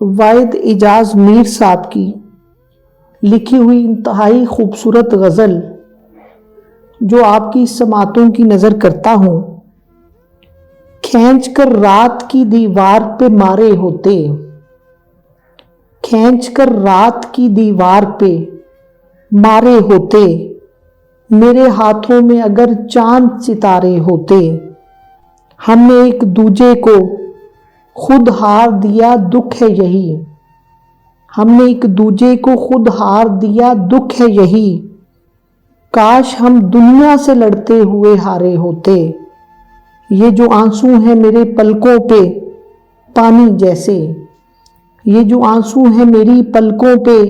वाहिद इजाज मीर साहब की लिखी हुई इंतहाई खूबसूरत गज़ल जो आपकी समातों की नज़र करता हूँ। खींच कर रात की दीवार पे मारे होते, खींच कर रात की दीवार पे मारे होते, मेरे हाथों में अगर चांद सितारे होते। हमने एक दूजे को खुद हार दिया, दुख है यही। हमने एक दूजे को खुद हार दिया, दुख है यही। काश हम दुनिया से लड़ते हुए हारे होते। ये जो आंसू हैं मेरे पलकों पे पानी जैसे, ये जो आंसू हैं मेरी पलकों पे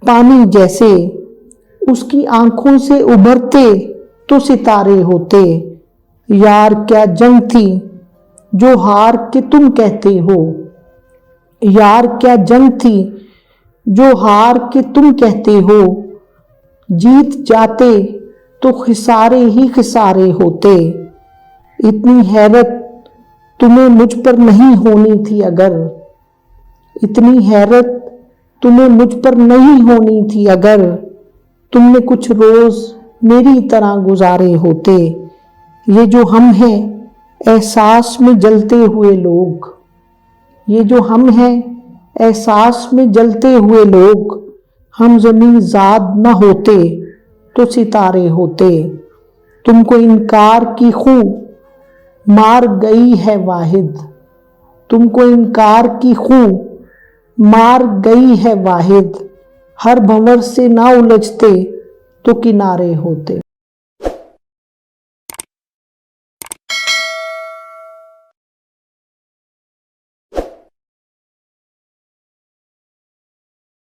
पानी जैसे, उसकी आंखों से उभरते तो सितारे होते। यार क्या जंग थी जो हार के तुम कहते हो, यार क्या जंग थी जो हार के तुम कहते हो। जीत जाते तो खिसारे ही खिसारे होते। इतनी हैरत तुम्हें मुझ पर नहीं होनी थी अगर, इतनी हैरत तुम्हें मुझ पर नहीं होनी थी अगर तुमने कुछ रोज मेरी तरह गुजारे होते। ये जो हम हैं एहसास में जलते हुए लोग, ये जो हम हैं एहसास में जलते हुए लोग, हम ज़मीं ज़ाद न होते तो सितारे होते। तुमको इनकार की खू मार गई है वाहिद, तुमको इनकार की खू मार गई है वाहिद। हर भंवर से ना उलझते तो किनारे होते।